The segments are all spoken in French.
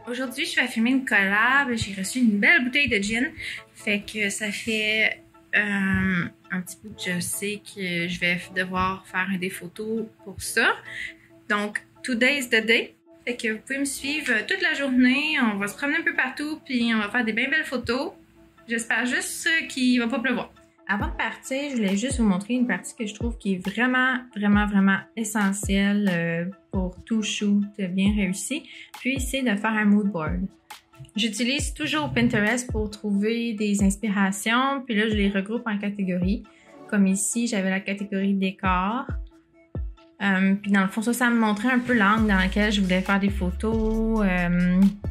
Aujourd'hui, je vais filmer une collab. J'ai reçu une belle bouteille de gin. Fait que ça fait un petit bout que je sais que je vais devoir faire des photos pour ça. Donc, today's the day. Fait que vous pouvez me suivre toute la journée. On va se promener un peu partout, puis on va faire des bien belles photos. J'espère juste qu'il va pas pleuvoir. Avant de partir, je voulais juste vous montrer une partie que je trouve qui est vraiment essentielle pour tout shoot bien réussi. Puis, c'est de faire un mood board. J'utilise toujours Pinterest pour trouver des inspirations. Puis là, je les regroupe en catégories. Comme ici, j'avais la catégorie décor. Puis dans le fond, ça me montrait un peu l'angle dans lequel je voulais faire des photos,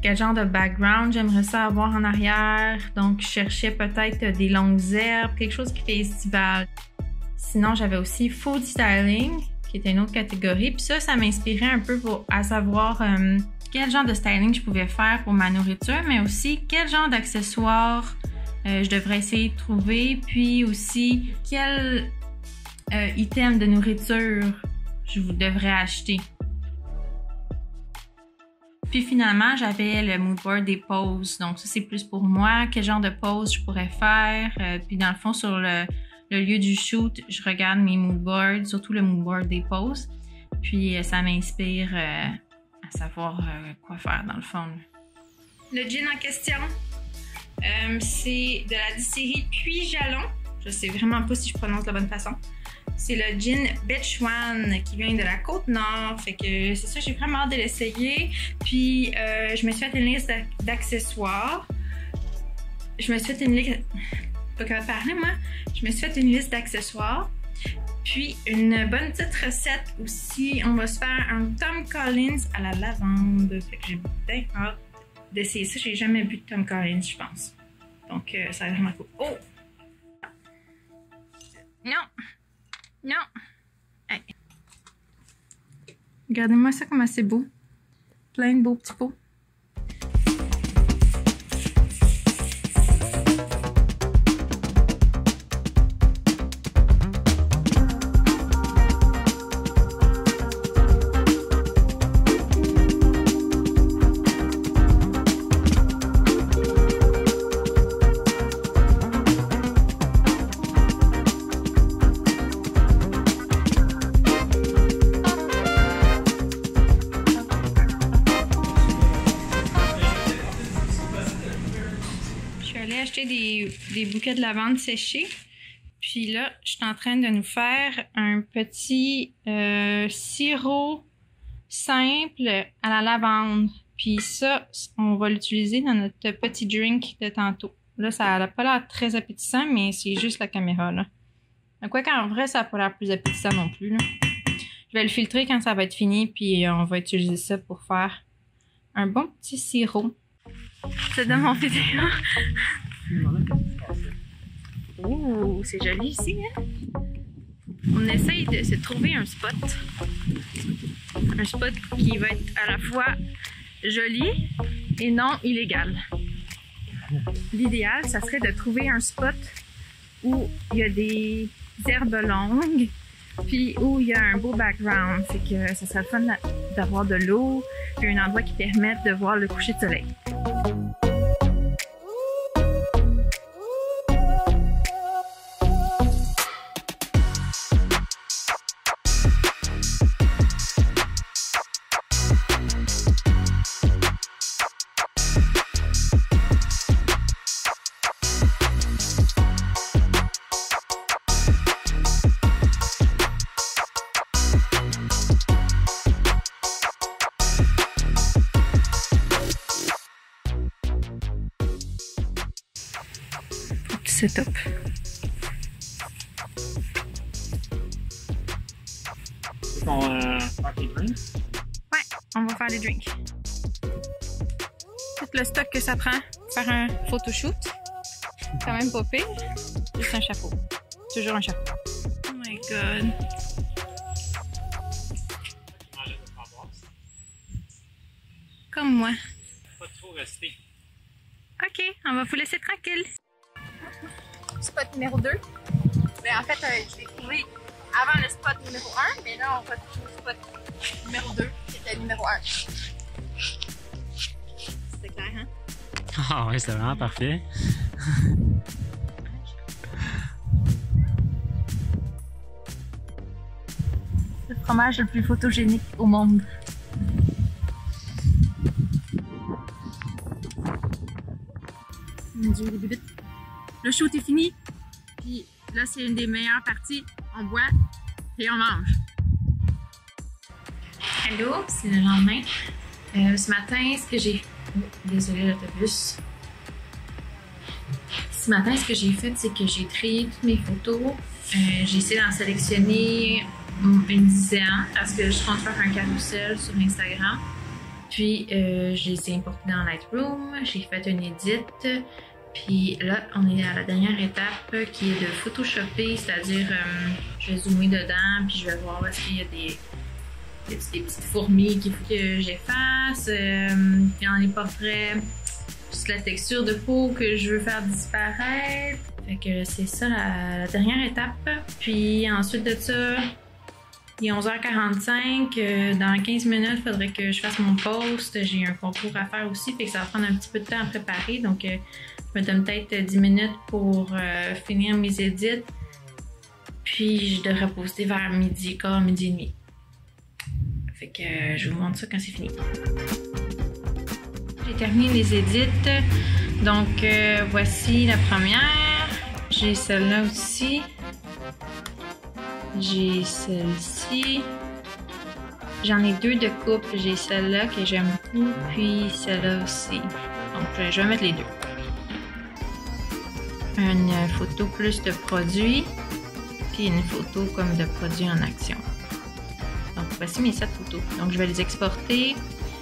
quel genre de background j'aimerais ça avoir en arrière. Donc, je cherchais peut-être des longues herbes, quelque chose qui fait estival. Sinon, j'avais aussi food styling, qui était une autre catégorie. Puis ça m'inspirait un peu à savoir quel genre de styling je pouvais faire pour ma nourriture, mais aussi quel genre d'accessoires je devrais essayer de trouver, puis aussi quel item de nourriture je vous devrais acheter. Puis finalement, j'avais le mood board des poses. Donc ça, c'est plus pour moi. Quel genre de pose je pourrais faire. Puis dans le fond, sur le lieu du shoot, je regarde mes mood boards, surtout le mood board des poses. Puis ça m'inspire à savoir quoi faire dans le fond. Le gin en question, c'est de la distillerie Puy Jalon. Je sais vraiment pas si je prononce de la bonne façon. C'est le gin Bechuan qui vient de la Côte-Nord. Fait que c'est ça, j'ai vraiment hâte de l'essayer. Puis, je me suis fait une liste d'accessoires. Je me suis fait une liste... Pas capable de parler, moi. Je me suis fait une liste d'accessoires. Puis, une bonne petite recette aussi. On va se faire un Tom Collins à la lavande. Fait que j'ai bien hâte d'essayer ça. J'ai jamais bu de Tom Collins, je pense. Donc, ça va être vraiment cool. Oh! Non! Non! Hey. Regardez-moi ça comme c'est beau. Plein de beaux petits pots. Acheter des bouquets de lavande séchés. Puis là, je suis en train de nous faire un petit sirop simple à la lavande. Puis ça, on va l'utiliser dans notre petit drink de tantôt. Là, ça n'a pas l'air très appétissant, mais c'est juste la caméra, là. Quoi qu'en vrai, ça n'a pas l'air plus appétissant non plus, là. Je vais le filtrer quand ça va être fini, puis on va utiliser ça pour faire un bon petit sirop. C'est dans mon vidéo. Ouh, c'est joli ici, hein? On essaye de se trouver un spot. Un spot qui va être à la fois joli et non illégal. L'idéal, ça serait de trouver un spot où il y a des herbes longues, puis où il y a un beau background. C'est que ça serait le fun d'avoir de l'eau, puis un endroit qui permette de voir le coucher de soleil. Setup. On va faire des drinks? Ouais, on va faire des drinks. Tout le stock que ça prend pour faire un photoshoot. Quand même pas pire. Juste un chapeau. Toujours un chapeau. Oh my god. Comme moi. Pas trop rester. Ok, on va vous laisser tranquille. Spot numéro 2. Mais en fait, je l'ai trouvé avant le spot numéro 1, mais là, on va trouver le spot numéro 2, qui était le numéro 1. Ah ouais, c'est vraiment parfait. Le fromage le plus photogénique au monde. Mon Dieu, les bébites. Le shoot est fini. Puis là, c'est une des meilleures parties. On boit et on mange. Allô, c'est le lendemain. Ce matin, ce que j'ai... Oh, désolée, l'autobus. Ce matin, ce que j'ai fait, c'est que j'ai trié toutes mes photos. J'ai essayé d'en sélectionner une dizaine parce que je compte faire un carrousel sur Instagram. Puis, je les ai importés dans Lightroom. J'ai fait une edit. Puis là, on est à la dernière étape qui est de photoshopper, c'est-à-dire je vais zoomer dedans puis je vais voir est-ce qu'il y a des petites fourmis qu'il faut que j'efface. Puis dans les portraits, juste la texture de peau que je veux faire disparaître. Fait que c'est ça la dernière étape. Puis ensuite de ça, il est 11h45. Dans 15 minutes, il faudrait que je fasse mon post. J'ai un concours à faire aussi, fait que ça va prendre un petit peu de temps à préparer. Donc, je me donne peut-être 10 minutes pour finir mes edits. Puis, je devrais poster vers midi, quart, midi et demi. Fait que je vous montre ça quand c'est fini. J'ai terminé les edits. Donc, voici la première. J'ai celle-là aussi. J'ai celle-ci. J'en ai deux de couple. J'ai celle-là que j'aime beaucoup, puis celle-là aussi. Donc, je vais mettre les deux. Une photo plus de produit, puis une photo comme de produit en action. Donc, voici mes 7 photos. Donc, je vais les exporter.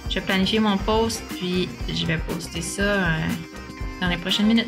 Je vais planifier mon post, puis je vais poster ça dans les prochaines minutes.